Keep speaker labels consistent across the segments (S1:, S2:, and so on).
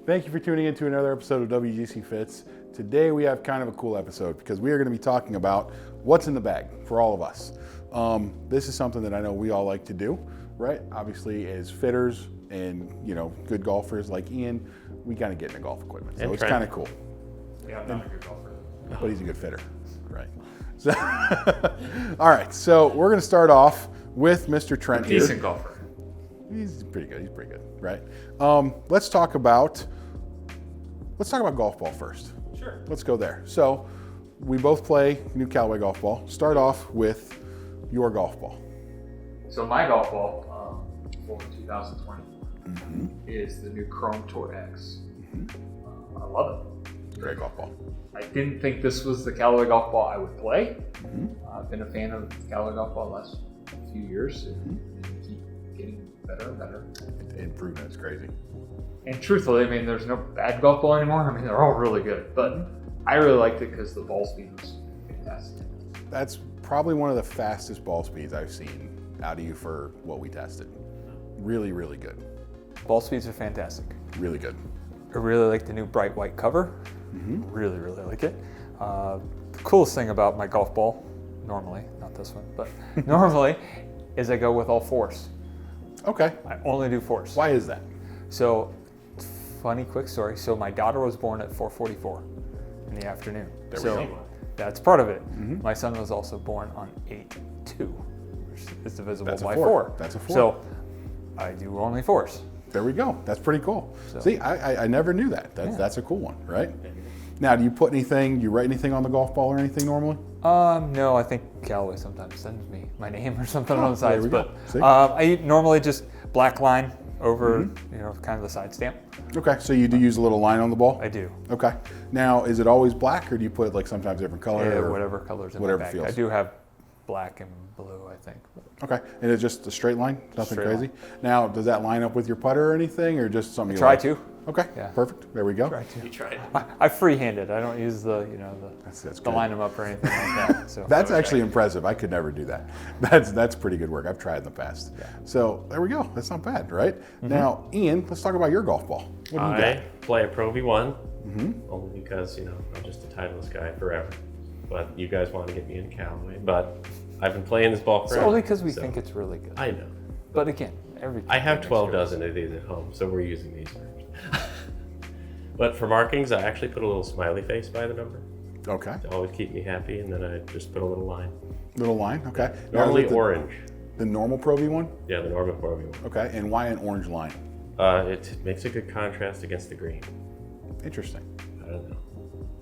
S1: Thank you for tuning in to another episode of WGC Fits. Today we have kind of a cool episode because we are going to be talking about what's in the bag for all of us. This is something that I know we all like to do, right? Obviously, as fitters and good golfers like Ian, we kind of get into golf equipment, so
S2: and
S1: it's
S2: Trent.
S1: kind of cool.
S3: Yeah, I'm not a good golfer.
S1: But he's a good fitter, right? So, all right, so we're going to start off with Mr. Trent here.
S3: Decent golfer.
S1: He's pretty good. He's pretty good, right? Let's talk about golf ball first.
S3: Sure.
S1: Let's go there. So we both play new Callaway golf ball. Start off with your golf ball.
S3: So my golf ball for 2020 is the new Chrome Tour X. I love it.
S1: Great golf ball.
S3: I didn't think this was the Callaway golf ball I would play. I've been a fan of the Callaway golf ball the last few years and keep getting better and better.
S1: Improvement is crazy.
S3: And truthfully, I mean, there's no bad golf ball anymore. I mean, they're all really good. But I really liked it because the ball speed was fantastic.
S1: That's probably one of the fastest ball speeds I've seen out of you for what we tested. Really, really good.
S4: Ball speeds are fantastic.
S1: Really good.
S4: I really like the new bright white cover. Really, really like it. The coolest thing about my golf ball, normally, not this one, but normally, is I go with all fours.
S1: Okay.
S4: I only do fours.
S1: Why is that?
S4: So, funny quick story. So my daughter was born at 4:44 in the afternoon.
S1: There we
S4: So
S1: go.
S4: that's part of it. My son was also born on 8/2, which is divisible
S1: That's a
S4: by
S1: four.
S4: 4.
S1: That's a four.
S4: So I do only fours.
S1: There we go. That's pretty cool.
S4: So-
S1: See, I never knew that. That's a cool one, right?
S2: Yeah.
S1: Now, do you write anything on the golf ball or anything normally?
S4: No, I think Callaway sometimes sends me my name or something on the
S1: there
S4: sides,
S1: we go.
S4: but
S1: See?
S4: I normally just black line over, kind of the side stamp.
S1: Okay, so you do use a little line on the ball?
S4: I do.
S1: Okay. Now, is it always black or do you put it like sometimes different color?
S4: Yeah,
S1: or
S4: whatever colors in
S1: whatever
S4: my bag.
S1: feels.
S4: I do have black and blue, I think.
S1: Okay, and it's just a straight line? Nothing
S4: Straight
S1: crazy? Now, does that line up with your putter or anything or just something you
S4: Try
S1: like?
S4: to.
S1: Okay,
S4: Yeah.
S1: perfect. There we go.
S4: Try to.
S2: You tried.
S4: I freehand it. I don't use the,
S1: That's
S4: the
S1: good.
S4: line them up or anything like that. So
S1: That's actually impressive. I could never do that. That's pretty good work. I've tried in the past. So there we go. That's not bad, right? Now, Ian, let's talk about your golf ball. What do you got?
S2: I play a Pro V1 only because, I'm just a Titleist guy forever. But you guys want to get me in Callaway. But I've been playing this ball
S4: it's
S2: forever.
S4: only because we
S2: so
S4: think it's really good.
S2: I know.
S4: But again, every
S2: I have
S4: company
S2: 12
S4: makes
S2: dozen of these at home, so we're using these first. But for markings, I actually put a little smiley face by the number
S1: Okay.
S2: to always keep me happy, and then I just put a little line.
S1: Little line. Okay. Now,
S2: Normally
S1: is it
S2: orange.
S1: The normal Pro V1?
S2: Yeah, the normal Pro V1.
S1: Okay. And why an orange line?
S2: It makes a good contrast against the green.
S1: Interesting.
S2: I don't know.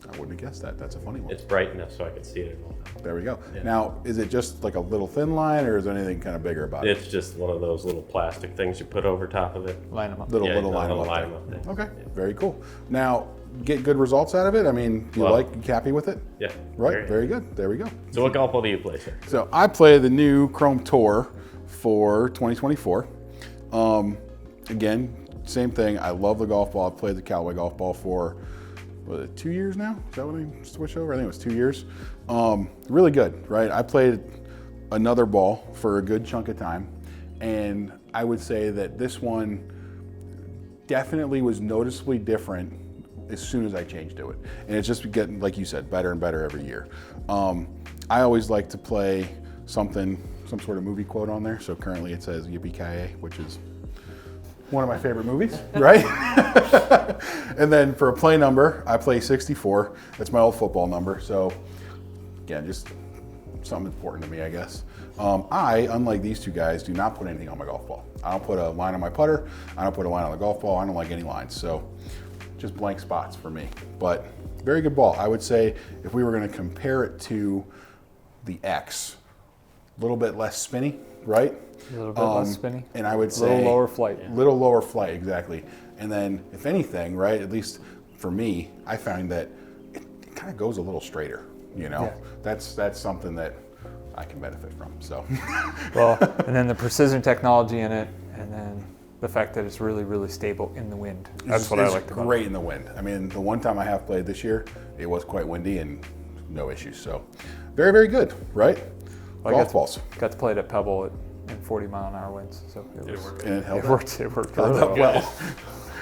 S1: I wouldn't have guessed that. That's a funny one.
S2: It's bright enough so I can see it at all times.
S1: There we go.
S2: Yeah.
S1: Now, is it just like a little thin line or is there anything kind of bigger about it?
S2: It's just one of those little plastic things you put over top of it.
S4: Line them up.
S1: Little
S2: Yeah,
S1: line
S2: little
S1: up
S2: line
S1: there.
S2: up there.
S1: Okay.
S2: Yeah.
S1: Very cool. Now, get good results out of it? I mean, you
S2: Love
S1: you happy with it?
S2: Yeah.
S1: Right. Very good. There we go.
S2: So what golf ball do you play, sir?
S1: So I play the new Chrome Tour for 2024. Again, same thing. I love the golf ball. I've played the Callaway golf ball for 2 years now. Is that when I switched over? I think it was 2 years. Really good, right? I played another ball for a good chunk of time, and I would say that this one definitely was noticeably different as soon as I changed to it. And it's just getting, like you said, better and better every year. I always like to play some sort of movie quote on there. So currently it says Yippee-ki-yay, which is one of my favorite movies, right? And then for a play number, I play 64. That's my old football number. So again, just something important to me, I guess. I, unlike these two guys, do not put anything on my golf ball. I don't put a line on my putter. I don't put a line on the golf ball. I don't like any lines. So just blank spots for me. But very good ball. I would say if we were going to compare it to the X, a little bit less spinny, right?
S4: A little bit less spinny.
S1: And I would
S4: A
S1: say
S4: little lower flight.
S1: Little lower flight, exactly. And then, if anything, right, at least for me, I find that it kind of goes a little straighter.
S4: Yeah.
S1: That's something that I can benefit from. So,
S4: Well, and then the precision technology in it, and then the fact that it's really, really stable in the wind. That's what I like about it.
S1: Great in the wind. I mean, the one time I have played this year, it was quite windy and no issues. So, very, very good, right?
S4: Well,
S1: Golf balls.
S4: Got to play it at Pebble. and 40-mile-an-hour winds. So
S2: Did it work?
S1: And it held
S4: It
S1: up.
S4: worked. It worked
S1: Held
S4: really
S1: up
S4: well.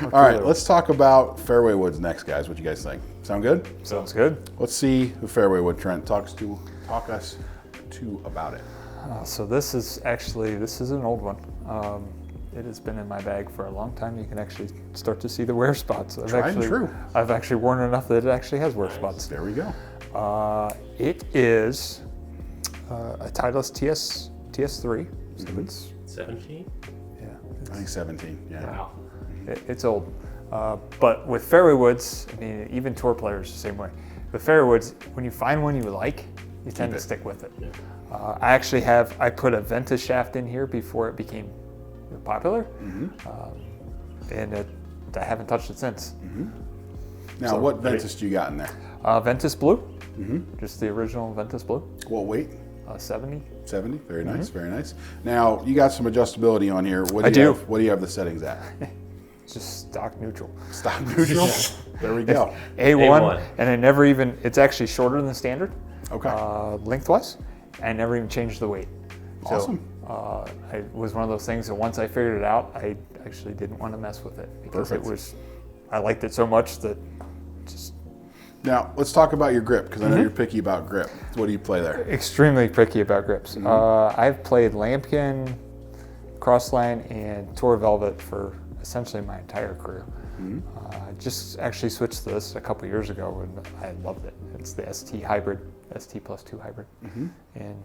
S1: well. All right, let's talk about Fairway Woods next, guys. What you guys think? Sound good?
S4: Sounds good.
S1: Let's see the Fairway Wood. Trent, talk us to about it.
S4: So this is an old one. It has been in my bag for a long time. You can actually start to see the wear spots.
S1: Tried and true.
S4: I've actually worn it enough that it actually has wear spots.
S1: There we go.
S4: It is a Titleist TS3. So it's
S2: 17?
S4: yeah,
S1: I think 17. Yeah.
S3: Wow.
S4: it's old. But with Fairway Woods, I mean, even tour players the same way. With Fairway Woods, when you find one you like, you tend to stick with it.
S2: Yeah.
S4: I put a Ventus shaft in here before it became popular, and I haven't touched it since.
S1: Now,
S4: So,
S1: what Ventus do you got in there?
S4: Ventus Blue, just the original Ventus Blue,
S1: What weight?
S4: 70.
S1: 70. Very nice. Very nice. Now, you got some adjustability on here. What
S4: I do.
S1: What do you have the settings at?
S4: Just stock neutral.
S1: Stock neutral. There we go.
S4: A1, and I never even, it's actually shorter than the standard,
S1: Okay.
S4: lengthwise. I never even changed the weight.
S1: Awesome.
S4: So, it was one of those things that once I figured it out, I actually didn't want to mess with it because
S1: Perfect.
S4: I liked it so much that just
S1: Now, let's talk about your grip, because I know you're picky about grip. What do you play there?
S4: extremely picky about grips. I've played Lambkin, Crossline, and Tour Velvet for essentially my entire career. Just actually switched to this a couple years ago and I loved it. It's the ST hybrid, ST plus 2 hybrid. And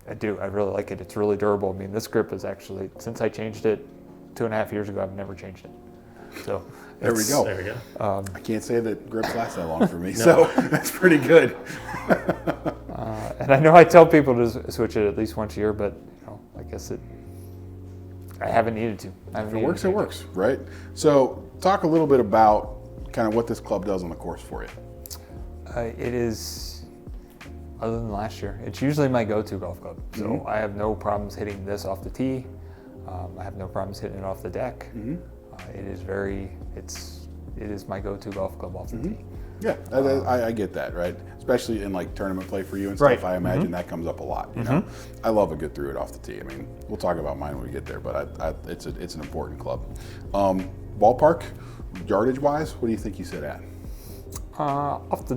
S4: I really like it. It's really durable. I mean, this grip is actually, since I changed it 2.5 years ago, I've never changed it. So
S1: There we go.
S2: There we go.
S1: I can't say that grips last that long for me, so that's pretty good.
S4: And I know I tell people to switch it at least once a year, but I guess I haven't needed to.
S1: If it works, it works, right? So talk a little bit about kind of what this club does on the course for you.
S4: It is, other than last year, it's usually my go-to golf club. So I have no problems hitting this off the tee. I have no problems hitting it off the deck. It is my go-to golf club off the tee.
S1: Yeah, I get that, right? Especially in like tournament play for you and stuff.
S4: Right.
S1: I imagine that comes up a lot. You know, I love a good through it off the tee. I mean, we'll talk about mine when we get there, but it's an important club. Ballpark, yardage wise, what do you think you sit at?
S4: Off the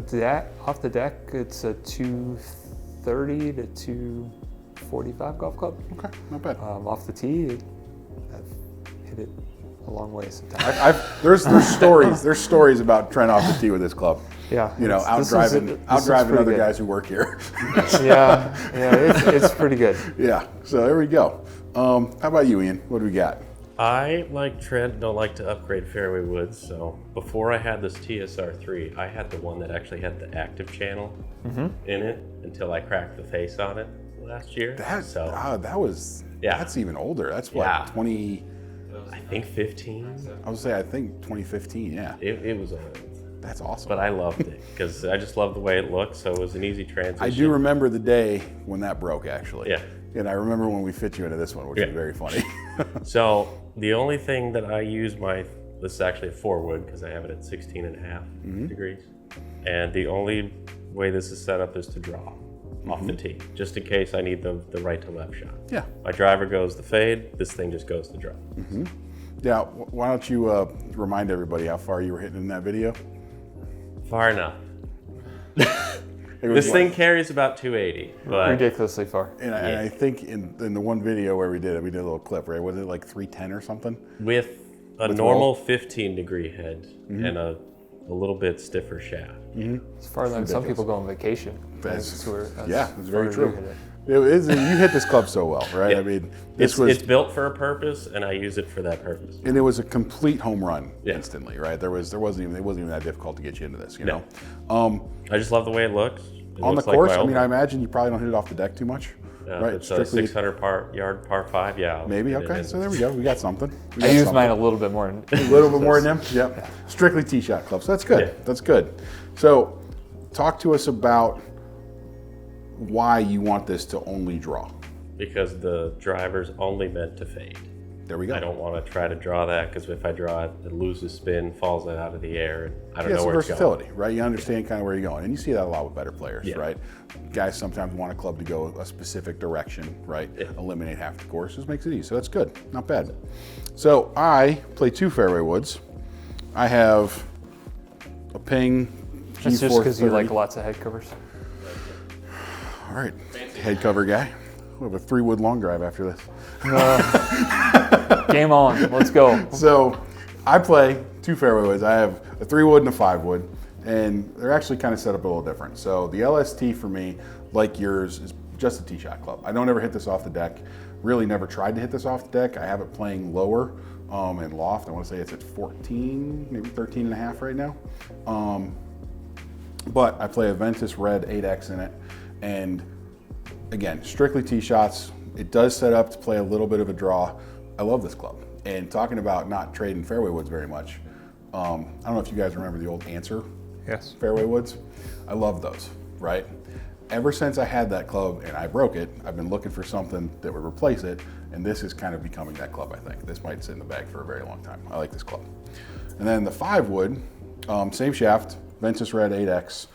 S4: deck, it's a 230 to 245 golf club.
S1: Okay, not bad.
S4: Off the tee, I've hit it a long way sometimes.
S1: There's stories about Trent off the tee with this club.
S4: Yeah,
S1: You know,
S4: this is
S1: outdriving
S4: pretty
S1: other
S4: good.
S1: guys who work here.
S4: Yeah, it's pretty good.
S1: Yeah, so there we go. How about you, Ian? What do we got?
S2: I, like Trent, don't like to upgrade Fairway Woods, so before I had this TSR3, I had the one that actually had the active channel in it until I cracked the face on it last year.
S1: That's even older. That's what,
S2: Yeah.
S1: 20,
S2: I think 15.
S1: I would say, I think 2015, yeah.
S2: It was old,
S1: That's awesome.
S2: but I loved it because I just loved the way it looked, so it was an easy transition.
S1: I do remember the day when that broke, actually.
S2: Yeah.
S1: And I remember when we fit you into this one, which is very funny.
S2: So the only thing that I use this is actually a 4-wood because I have it at 16 and a half degrees. And the only way this is set up is to draw off the tee, just in case I need the right to left shot.
S1: Yeah.
S2: My driver goes the fade, this thing just goes to draw.
S1: Yeah, why don't you remind everybody how far you were hitting in that video?
S2: Far enough.
S1: It was
S2: This thing carries about 280, but
S4: Ridiculously far.
S1: And I think in the one video where we did a little clip, right? Was it like 310 or something?
S2: with a normal 15-degree head and a little bit stiffer shaft.
S4: It's farther than some people go on vacation. That's
S1: very
S4: farther
S1: true.
S4: you hit it.
S1: It is, you hit this club so well, right?
S2: Yeah.
S1: I mean,
S2: It's built for a purpose, and I use it for that purpose.
S1: and it was a complete home run
S2: Yeah.
S1: instantly, right? It wasn't even that difficult to get you into this, you
S2: No.
S1: know.
S2: I just love the way it looks. It
S1: On the
S2: looks like
S1: course,
S2: my
S1: I
S2: old
S1: mean,
S2: one.
S1: I imagine you probably don't hit it off the deck too much, right?
S2: It's a 600 yard par 5, yeah.
S1: Maybe, okay, so there we go. We got something.
S4: I use mine a little bit more.
S1: A little bit more than them? Yep. Strictly tee shot club. So that's good.
S2: Yeah.
S1: That's good. So talk to us about why you want this to only draw.
S2: Because the driver's only meant to fade.
S1: There we go.
S2: I don't want to try to draw that because if I draw it, it loses spin, falls out of the air, and I don't
S1: Yeah,
S2: know
S1: some
S2: where it's
S1: versatility,
S2: going.
S1: right? You understand kind of where you're going. And you see that a lot with better players,
S2: Yeah.
S1: right? Guys sometimes want a club to go a specific direction, right?
S2: Yeah.
S1: Eliminate half the course. Just makes it easy. So that's good. Not bad. So I play 2 Fairway Woods. I have a Ping G430.
S4: That's just because you like lots of head covers.
S1: All right, head cover guy. We have a 3-wood long drive after this.
S4: Game on. Let's go.
S1: So I play 2 Fairway Woods. I have a 3-wood and a 5-wood, and they're actually kind of set up a little different. So the LST for me, like yours, is just a tee shot club. I don't ever hit this off the deck. Really never tried to hit this off the deck. I have it playing lower in loft. I want to say it's at 14, maybe 13 and a half right now. But I play a Ventus Red 8X in it, and again, strictly tee shots. It does set up to play a little bit of a draw. I love this club. And talking about not trading fairway woods very much, I don't know if you guys remember the old Answer
S4: Yes.
S1: fairway woods. I love those, right? Ever since I had that club and I broke it, I've been looking for something that would replace it, and this is kind of becoming that club, I think. This might sit in the bag for a very long time. I like this club. And then the 5-wood, same shaft, Ventus Red 8X.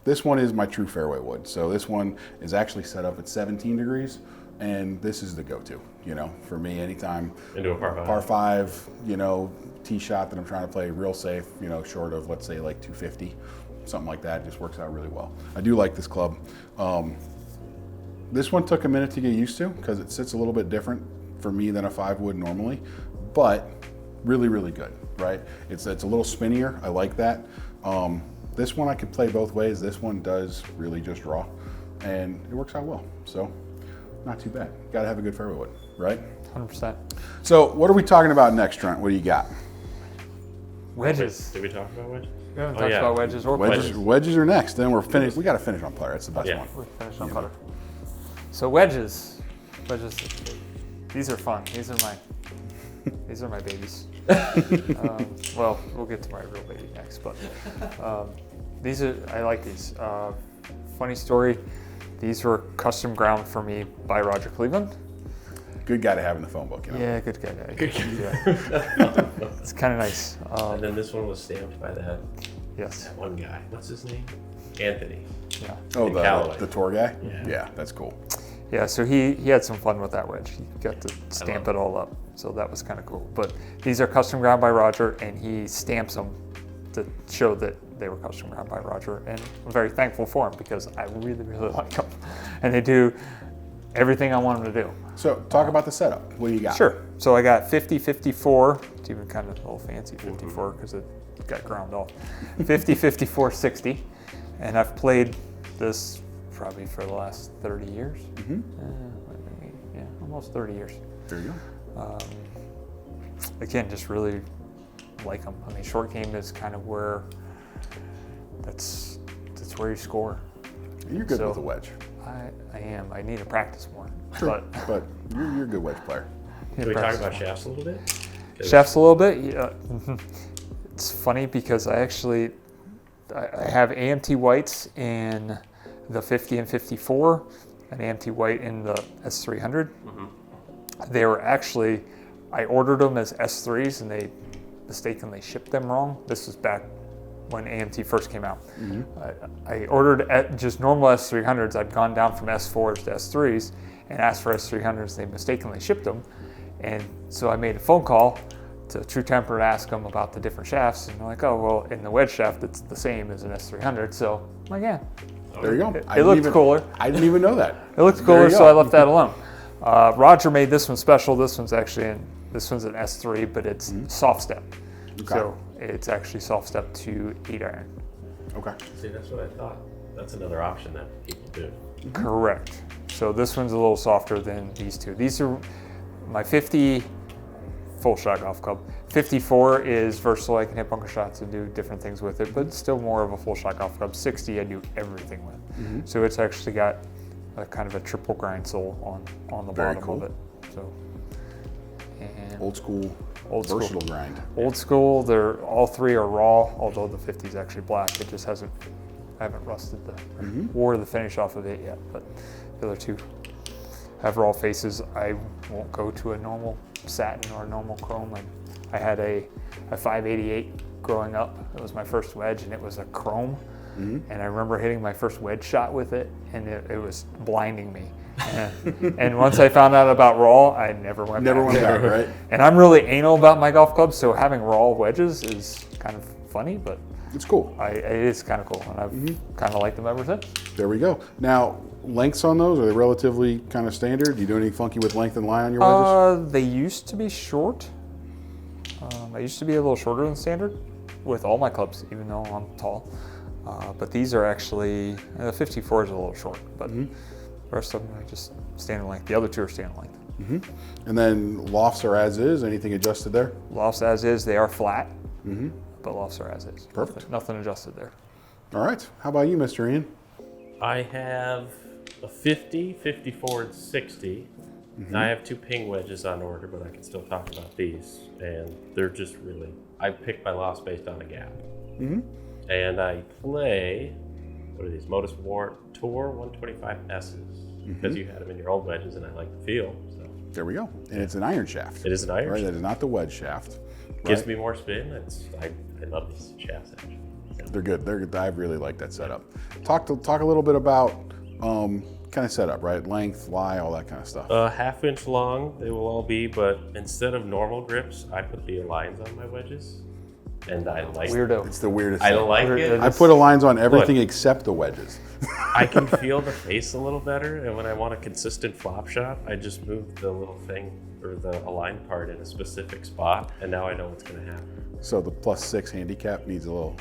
S1: This one is my true fairway wood. So this one is actually set up at 17 degrees, and this is the go-to, you know, for me anytime.
S2: Into a par 5.
S1: Par 5, you know, tee shot that I'm trying to play real safe, you know, short of, let's say, like 250, something like that. It just works out really well. I do like this club. This one took a minute to get used to because it sits a little bit different for me than a 5-wood normally, but really, really good, right? It's a little spinnier. I like that. This one I could play both ways. This one does really just draw, and it works out well. So not too bad. Got to have a good fairway wood, right?
S4: 100%.
S1: So what are we talking about next, Trent? What do you got?
S4: Wedges.
S2: Did we talk about wedges?
S4: We haven't
S2: Oh,
S4: talked
S2: yeah.
S4: about wedges or
S1: Wedges,
S4: putters.
S1: wedges are next. Then we're finished. We got to finish on putter. That's the best
S2: Yeah.
S1: one.
S4: We're finished on putter. So wedges. Wedges. These are fun. These are my babies. Well, we'll get to my real baby next, but I like these. Funny story. These were custom ground for me by Roger Cleveland.
S1: Good guy to have in the phone book, you know?
S4: Yeah, good guy. Yeah. It's kind of nice.
S2: And then this one was stamped by that
S4: Yes.
S2: one guy. What's his name? Anthony.
S4: Yeah.
S1: Oh,
S2: In Callaway.
S1: the tour guy?
S2: Yeah.
S1: That's cool.
S4: Yeah, so he had some fun with that wedge. He got to stamp it all up, so that was kind of cool. But these are custom ground by Roger, and he stamps them to show that they were custom ground by Roger. And I'm very thankful for him because I really, really like them. And they do everything I want them to do.
S1: So talk about the setup. What do you got?
S4: Sure. So I got 50, 54. It's even kind of a little fancy 54 because it got ground off. 50, 54, 60. And I've played this probably for the last 30 years. Yeah, almost 30 years.
S1: There you go.
S4: Again, just really like them. I mean, short game is kind of where that's where you score.
S1: And you're good
S4: So-
S1: with a wedge.
S4: I am. I need to practice more.
S1: But you're a good wedge player.
S2: Can we talk about shafts a little bit? 'Cause
S4: Shafts a little bit. Yeah. It's funny because I have AMT whites in the 50 and 54, and AMT white in the S300. They were actually, I ordered them as S3s and they mistakenly shipped them wrong. This was back when AMT first came out. I ordered just normal S300s. I'd gone down from S4s to S3s and asked for S300s. They mistakenly shipped them. And so I made a phone call to True Temper to ask them about the different shafts. And they're like, oh, well, in the wedge shaft, it's the same as an S300. So I'm like, yeah.
S1: There you go.
S4: It looked cooler.
S1: I didn't even know that.
S4: It looked
S1: There
S4: cooler,
S1: you
S4: so
S1: go.
S4: I left that alone. Roger made this one special. This one's an S3, but it's soft step.
S1: Okay.
S4: So it's actually soft step to 8-iron.
S1: Okay.
S2: See, that's what I thought. That's another option that people do.
S4: Correct. So this one's a little softer than these two. These are my 50 full shot golf club. 54 is versatile. I can hit bunker shots and do different things with it, but it's still more of a full shot golf club. 60 I do everything with. So it's actually got a kind of a triple grind sole on the
S1: Very
S4: bottom
S1: cool.
S4: of it. So and
S1: Old school, versatile grind.
S4: Old school. They're all three are raw, although the 50 is actually black. It just I haven't rusted wore the finish off of it yet, but the other two have raw faces. I won't go to a normal satin or a normal chrome. I had a 588 growing up. It was my first wedge, and it was a chrome. And I remember hitting my first wedge shot with it, and it was blinding me. And once I found out about raw, I never went back,
S1: right?
S4: And I'm really anal about my golf clubs, so having raw wedges is kind of funny, but
S1: It's cool.
S4: it is kind of cool, and I've kind of liked them ever since.
S1: There we go. Now, lengths on those, are they relatively kind of standard? Do you do anything funky with length and lie on your wedges?
S4: They used to be short. I used to be a little shorter than standard with all my clubs, even though I'm tall. But these are actually, 54 is a little short, but the rest of them are just standard length. The other two are standard length.
S1: And then lofts are as is, anything adjusted there?
S4: Lofts as is, they are flat, but lofts are as is.
S1: Perfect.
S4: Nothing adjusted there.
S1: All right. How about you, Mr. Ian?
S2: I have a 50, 54, and 60. And I have 2 ping wedges on order, but I can still talk about these. And they're just really, I picked my lofts based on a gap. And I play, what are these, Modus War Tour 125S's, because you had them in your old wedges and I like the feel. So
S1: There we go. And it's an iron shaft.
S2: it is an iron
S1: Right,
S2: shaft.
S1: that is not the wedge shaft.
S2: Gives
S1: right?
S2: me more spin. I love these shafts actually.
S1: They're good. They're good. I really like that setup. Talk a little bit about kind of setup, right? Length, lie, all that kind of stuff.
S2: Half-inch long they will all be, but instead of normal grips, I put the lines on my wedges. And I like
S4: Weirdo.
S1: It's the weirdest
S2: I
S1: thing.
S2: like it.
S1: I put lines on everything except the wedges.
S2: I can feel the face a little better, and when I want a consistent flop shot, I just move the little thing or the aligned part in a specific spot, and now I know what's going to happen.
S1: So the +6 handicap needs a little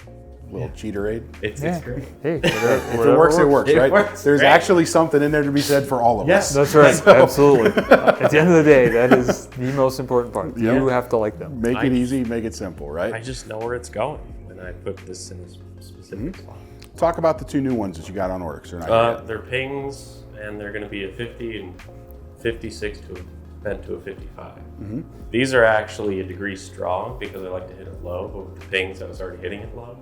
S1: cheater aid.
S2: It's great.
S4: Hey,
S1: If it works, it works,
S2: It
S1: right?
S2: works
S1: There's
S2: great.
S1: actually something in there to be said for all of us.
S4: That's right. Absolutely. At the end of the day, that is the most important part.
S1: Yeah.
S4: You have to like them.
S1: Make it easy, make it simple, right?
S2: I just know where it's going when I put this in a specific spot.
S1: Talk about the 2 new ones that you got on order, 'cause they're not yet.
S2: They're pings, and they're going to be a 50 and 56 to bent to a 55. These are actually a degree strong because I like to hit it low, but with the pings I was already hitting it low,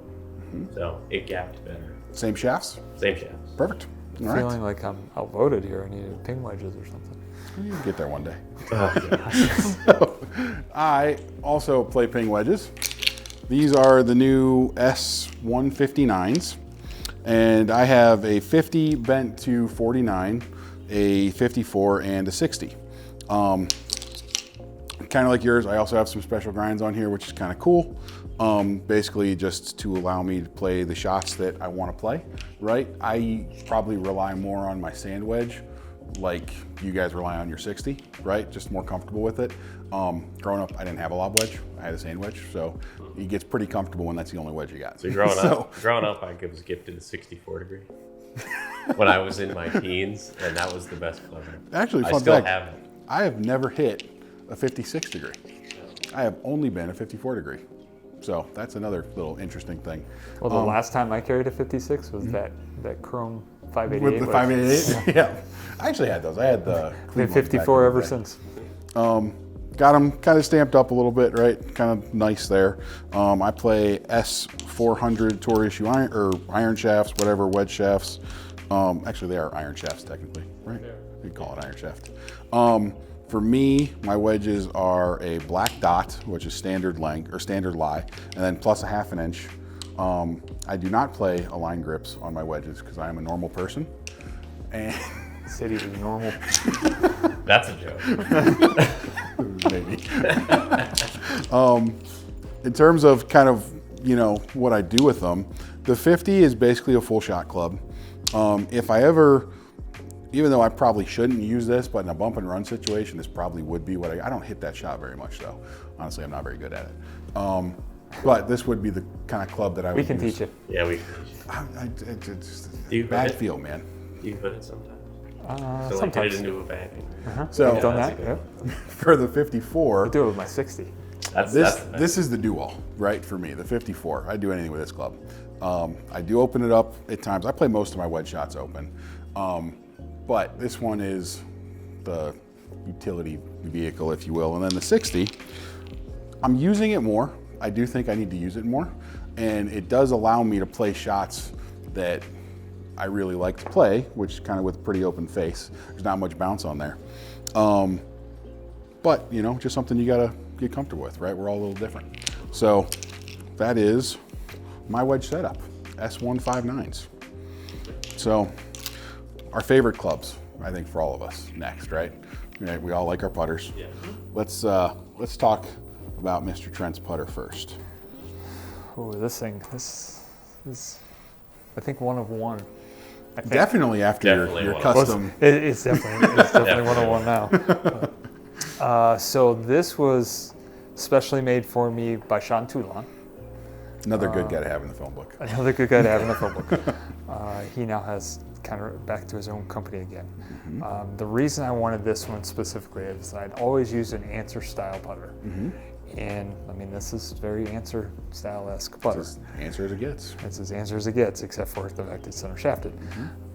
S2: so it gapped better.
S1: Same shafts?
S2: Same shafts.
S1: Perfect. All right.
S4: Feeling like I'm outvoted here. I need ping wedges or something.
S1: You can get there one day.
S2: Oh,
S1: I also play ping wedges. These are the new S159s. And I have a 50 bent to 49, a 54, and a 60. Kind of like yours, I also have some special grinds on here, which is kind of cool. Basically just to allow me to play the shots that I want to play, right? I probably rely more on my sand wedge, like you guys rely on your 60, right? Just more comfortable with it. Growing up, I didn't have a lob wedge. I had a sand wedge, so it gets pretty comfortable when that's the only wedge you got.
S2: So growing up, I was gifted a 64 degree when I was in my teens, and that was the best club.
S1: Actually,
S2: I
S1: fun
S2: still
S1: fact,
S2: have it.
S1: I have never hit a 56 degree. I have only been a 54 degree. So that's another little interesting thing.
S4: Well, the last time I carried a 56 was that chrome 588.
S1: With the 588, yeah. I actually had those. I had the
S4: Been
S1: Cleveland
S4: 54
S1: back in
S4: ever
S1: the day.
S4: since.
S1: Got them kind of stamped up a little bit, right? Kind of nice there. I play S400 Tour issue iron shafts, whatever, wedge shafts. Actually, they are iron shafts technically, right? We call it iron shaft. For me, my wedges are a black dot, which is standard length or standard lie, and then plus a ½ inch. I do not play align grips on my wedges because I am a normal person. And
S4: City was normal.
S2: That's a joke.
S1: maybe. In terms of kind of, what I do with them, the 50 is basically a full shot club. If I ever, even though I probably shouldn't use this, but in a bump and run situation, this probably would be what I don't hit that shot very much though. Honestly, I'm not very good at it. But this would be the kind of club that I would
S4: We can
S1: use.
S4: teach you.
S2: Yeah,
S1: It's just
S2: Do you
S1: bad
S2: hit it?
S1: feel, man.
S2: Do you put it sometimes? So like get
S4: Sometimes.
S2: it into a bank.
S1: So
S4: I've done
S2: that's
S4: that.
S2: a good
S4: Yeah.
S1: for the 54,
S4: I do it with my 60.
S2: That's
S1: this is the do-all, right, for me, the 54. I do anything with this club. I do open it up at times. I play most of my wedge shots open. But this one is the utility vehicle, if you will. And then the 60, I'm using it more. I do think I need to use it more. And it does allow me to play shots that I really like to play, which kind of with a pretty open face. There's not much bounce on there. But, you know, just something you gotta get comfortable with, right? We're all a little different. So that is my wedge setup, S159s. So our favorite clubs, I think, for all of us next, right? We all like our putters.
S2: Yeah.
S1: Let's talk about Mr. Trent's putter first.
S4: Oh, this is, I think, one of one. I think.
S1: Definitely after
S2: Definitely
S1: your
S2: one of
S1: custom.
S4: It's definitely one of one now. So this was specially made for me by Sean Toulon.
S1: Another good guy to have in the phone book.
S4: Another good guy to have in the phone book. He now has kind of back to his own company again. The reason I wanted this one specifically is I'd always used an Answer style putter. And I mean, this is very Answer style-esque putter.
S1: It's as answer as it gets.
S4: It's as Answer as it gets, except for the fact it's center shafted.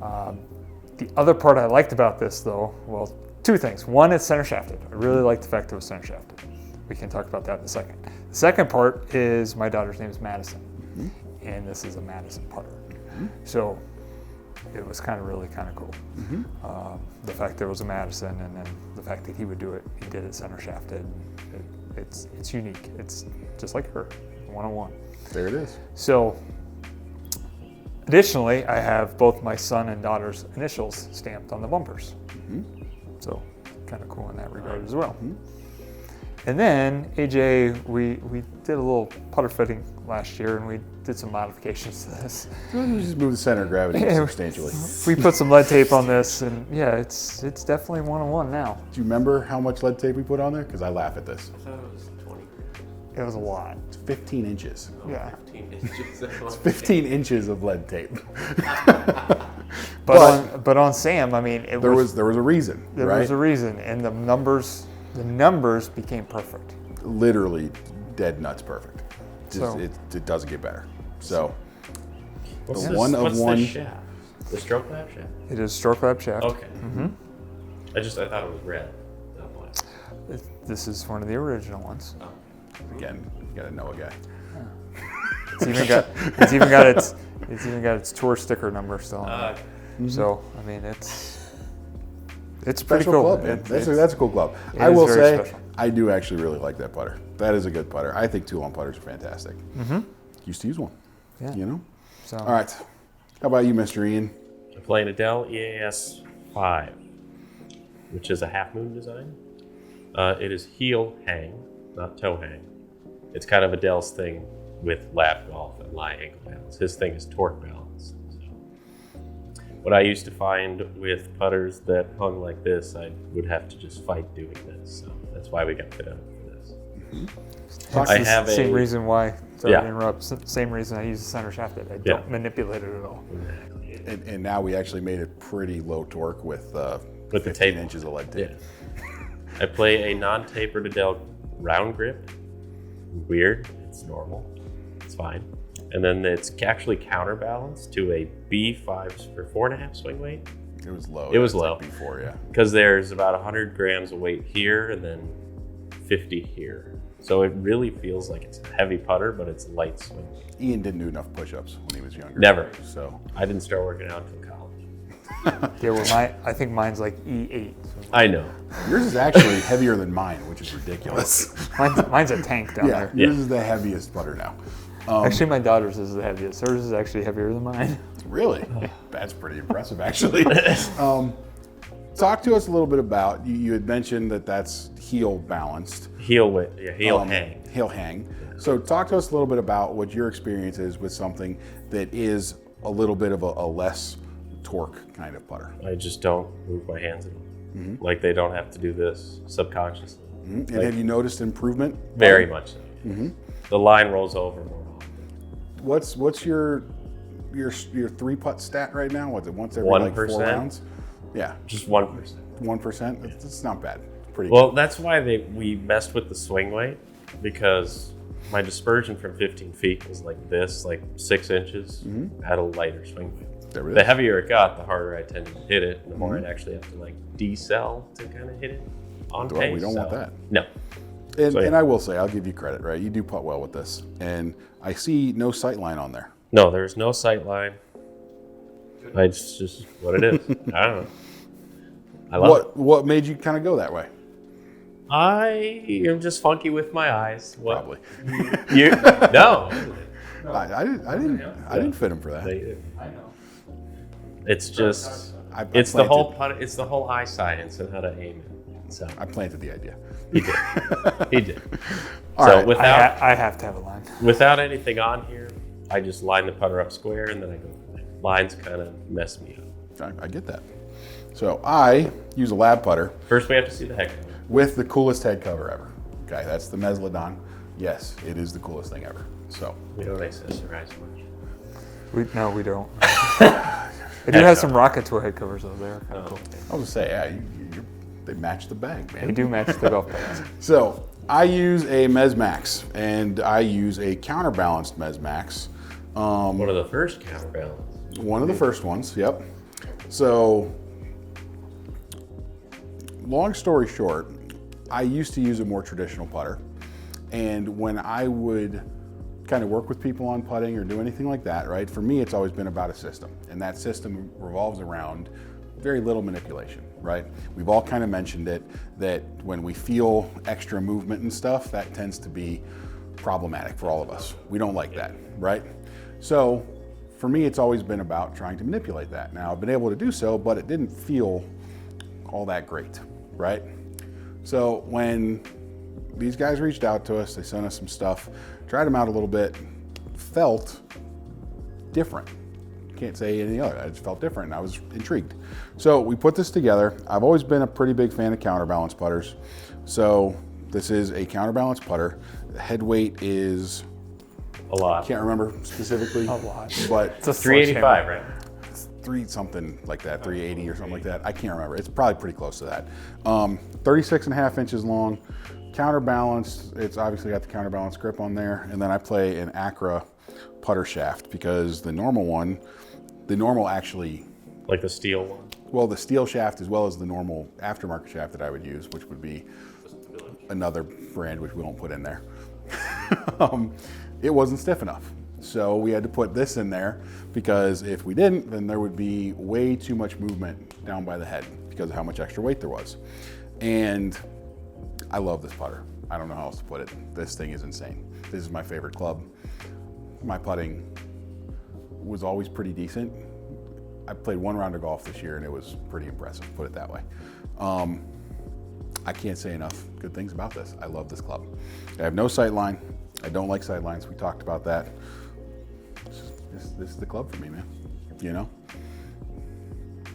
S4: The other part I liked about this, though, well, two things. One, it's center shafted. I really like the fact it was center shafted. We can talk about that in a second. The second part is my daughter's name is Madison, and this is a Madison putter. So it was really kind of cool. The fact there was a Madison, and then the fact that he would do it, he did it center shafted. It's unique. It's just like her, one-on-one.
S1: There it is.
S4: So additionally, I have both my son and daughter's initials stamped on the bumpers. So kind of cool in that regard as well. And then AJ, we did a little putter fitting last year, and we did some modifications to this.
S1: We just move the center of gravity substantially.
S4: We put some lead tape on this, and yeah, it's definitely one-on-one now.
S1: Do you remember how much lead tape we put on there? Because I laugh at this.
S2: I thought it was 20.
S4: It was a lot.
S1: It's 15 inches.
S4: Yeah.
S2: 15 inches.
S1: It's 15 inches of lead tape.
S4: But on Sam, I mean,
S1: There was a reason,
S4: there
S1: right?
S4: was a reason, and the numbers became perfect.
S1: Literally dead nuts perfect. Just,
S4: So-
S1: it doesn't get better. So
S2: What's
S1: the
S2: this,
S1: one of
S2: what's
S1: one.
S2: this shaft? The stroke lab shaft?
S4: It is stroke lab shaft.
S2: Okay. I thought it was red, not black.
S4: This is one of the original ones.
S1: Again, you gotta know a guy.
S4: It's even got its tour sticker number still on it. So I mean, it's pretty
S1: Special
S4: cool.
S1: club, man. That's a cool club.
S4: it
S1: I
S4: is
S1: will
S4: very
S1: say,
S4: special.
S1: I do actually really like that putter. That is a good putter. I think 2-on putters are fantastic. Used to use one.
S4: Yeah.
S1: You know.
S4: So
S1: All right. How about you, Mr. Ian?
S2: I'm playing a Dell EAS 5, which is a half moon design. It is heel hang, not toe hang. It's kind of Adele's thing with lap golf and lie ankle balance. His thing is torque balance. So what I used to find with putters that hung like this, I would have to just fight doing this. So that's why we got fit out for this.
S4: Hence
S2: I
S4: the
S2: have
S4: same
S2: a-
S4: reason why. Sorry
S2: Yeah.
S4: to interrupt. Same reason I use the center shafted. I
S2: Yeah.
S4: don't manipulate it at all.
S1: And now we actually made it pretty low torque with
S2: the
S1: 15
S2: tape.
S1: inches of lead tape.
S2: I play a non-tapered Adele round grip. Weird. It's normal. It's fine. And then it's actually counterbalanced to a B5 for 4.5 swing weight.
S1: It was low.
S2: It was
S1: That's
S2: low.
S1: like before, yeah.
S2: Because there's about 100 grams of weight here and then 50 here. So it really feels like it's a heavy putter, but it's light swing.
S1: Ian didn't do enough push-ups when he was younger.
S2: Never.
S1: So
S2: I didn't start working out until college.
S4: Yeah, well, I think mine's like E8. So
S2: I know.
S1: yours is actually heavier than mine, which is ridiculous.
S4: mine's a tank down
S1: Yeah,
S4: there.
S1: yours is the heaviest putter now.
S4: Actually, my daughter's is the heaviest. Hers is actually heavier than mine.
S1: Really? That's pretty impressive, actually. Talk to us a little bit about, you had mentioned that that's heel balanced.
S2: Heel hang.
S1: Heel hang. So talk to us a little bit about what your experience is with something that is a little bit of a less torque kind of putter.
S2: I just don't move my hands at all. Like they don't have to do this subconsciously.
S1: And have you noticed improvement?
S2: Very much so. The line rolls over more often.
S1: What's your 3-putt stat right now? What's it, once every
S2: 1%?
S1: 4 rounds? Yeah,
S2: Just 1%.
S1: 1%. It's not bad. Pretty
S2: Well, that's why we messed with the swing weight, because my dispersion from 15 feet was like this, like 6 inches at a lighter swing weight.
S1: There it
S2: The
S1: is.
S2: heavier it got, the harder I tended to hit it, and the more I'd actually have to like decel to kind of hit it on
S1: Well,
S2: pace.
S1: we don't want
S2: So,
S1: that.
S2: No.
S1: And,
S2: So, yeah.
S1: and I will say, I'll give you credit, right? You do putt well with this. And I see no sight line on there.
S2: No, there's no sight line. It's just what it is. I don't know. I love it.
S1: What made you kind of go that way?
S2: I am just funky with my eyes. What?
S1: Probably.
S2: You? No.
S1: I didn't fit him for that.
S3: I know.
S2: It's just
S1: I
S2: it's the whole
S1: planted-
S2: it's the whole eye science and how to aim it. So
S1: I planted the idea.
S2: he did. He did.
S1: All
S2: So
S1: right.
S2: without
S4: I have to have a line.
S2: without anything on here, I just line the putter up square and then I go. Lines kind of mess me up.
S1: I get that. So I use a lab putter
S2: First, we have to see the head cover.
S1: with the coolest head cover ever. Okay, that's the Meslodon. Yes, it is the coolest thing ever. So
S2: We don't accessorize much.
S4: No, we don't. They do have some rocket tour head covers though. They're kind of cool.
S1: I was gonna say, yeah, they match the bag, man.
S4: They do match the golf bags.
S1: So I use a Mez Max, and I use a counterbalanced Mez Max.
S2: One of the first counterbalance.
S1: One of the first ones, yep. So, long story short, I used to use a more traditional putter. And when I would kind of work with people on putting or do anything like that, right, for me, it's always been about a system. And that system revolves around very little manipulation, right? We've all kind of mentioned it, that when we feel extra movement and stuff, that tends to be problematic for all of us. We don't like that, right? So, for me, it's always been about trying to manipulate that. Now, I've been able to do so, but it didn't feel all that great, right? So when these guys reached out to us, they sent us some stuff, tried them out a little bit, felt different. Can't say any other, I just felt different and I was intrigued. So we put this together. I've always been a pretty big fan of counterbalance putters. So this is a counterbalance putter. The head weight is,
S2: A lot.
S1: can't remember specifically,
S4: A lot.
S1: but
S4: It's a
S2: 385, right?
S1: three something like that, 380 or something like that. I can't remember. It's probably pretty close to that. 36 and a half inches long, counterbalanced. It's obviously got the counterbalance grip on there. And then I play an Acra putter shaft because the normal actually,
S2: Like the steel one.
S1: well, the steel shaft as well as the normal aftermarket shaft that I would use, which would be another brand which we won't put in there. It wasn't stiff enough. So we had to put this in there because if we didn't, then there would be way too much movement down by the head because of how much extra weight there was. And I love this putter. I don't know how else to put it. This thing is insane. This is my favorite club. My putting was always pretty decent. I played one round of golf this year and it was pretty impressive, put it that way. I can't say enough good things about this. I love this club. I have no sight line. I don't like sight lines. We talked about that. This is the club for me, man. You know?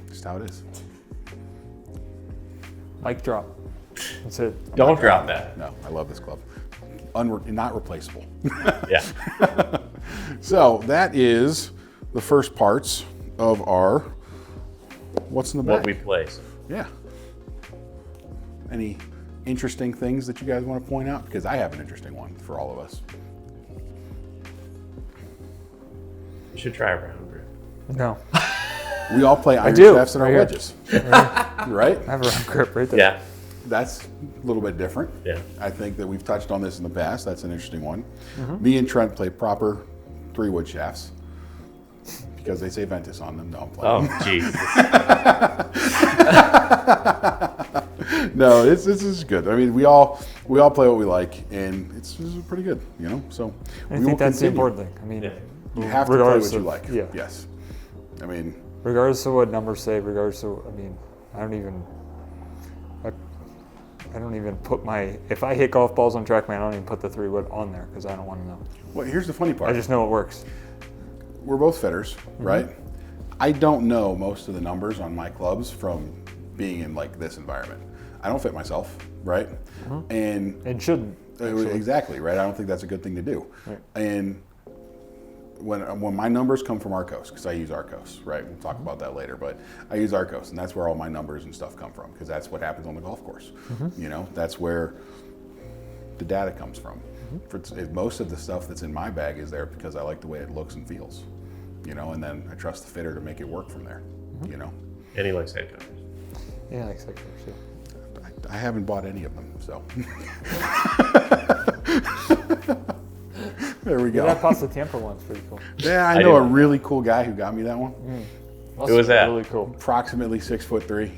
S1: Just how it is.
S4: Mic drop. That's it.
S2: Don't drop that.
S1: No, I love this club. Not replaceable.
S2: Yeah.
S1: So that is the first parts of our what's in the bag.
S2: What we place.
S1: Yeah. Any interesting things that you guys want to point out? Because I have an interesting one for all of us.
S2: You should try a round grip.
S4: No.
S1: We all play iron
S4: do,
S1: shafts in our
S4: right here.
S1: wedges, right?
S4: I have a round grip right there.
S2: Yeah.
S1: That's a little bit different.
S2: Yeah.
S1: I think that we've touched on this in the past. That's an interesting one.
S4: Mm-hmm.
S1: Me and Trent play proper 3-wood shafts because they say Ventus on them. No, I'm playing.
S2: Oh, Jesus.
S1: No, this is good. I mean, we all play what we like, and it's pretty good, you know. So
S4: I think that's the important thing. I mean,
S2: Yeah.
S1: You have to play
S4: regardless
S1: what you
S4: of-
S1: like.
S4: Yeah.
S1: Yes. I mean,
S4: regardless of what numbers say, regardless of, I don't even put if I hit golf balls on TrackMan, I don't even put the 3-wood on there because I don't want to know.
S1: well, here's the funny part.
S4: I just know it works.
S1: We're both fitters, right? I don't know most of the numbers on my clubs from being in like this environment. I don't fit myself, right? And
S4: And shouldn't. actually.
S1: exactly, right? I don't think that's a good thing to do.
S4: Right.
S1: And when my numbers come from Arcos, because I use Arcos, right? We'll talk about that later, but I use Arcos, and that's where all my numbers and stuff come from, because that's what happens on the golf course. You know, that's where the data comes from. Most of the stuff that's in my bag is there because I like the way it looks and feels, you know, and then I trust the fitter to make it work from there, you know.
S2: And he likes head covers.
S4: Yeah, like sectors, yeah.
S1: I haven't bought any of them, so. There we
S4: Yeah,
S1: go.
S4: that Pasta Tampa one's pretty cool.
S1: Yeah, I
S2: I
S1: know a
S2: didn't-
S1: really cool guy who got me that one.
S2: Who was that?
S4: Really cool.
S1: Approximately 6'3".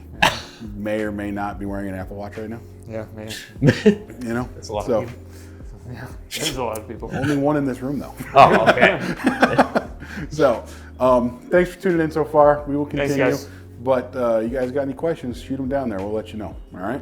S1: May or may not be wearing an Apple Watch right now.
S4: Yeah, man.
S1: You know,
S2: That's a lot
S1: so
S2: of people.
S4: Yeah, there's a lot of people.
S1: only one in this room though.
S2: Oh, okay.
S1: So thanks for tuning in so far. We will continue.
S4: Thanks, guys.
S1: But you guys got any questions? Shoot them down there. We'll let you know. All right.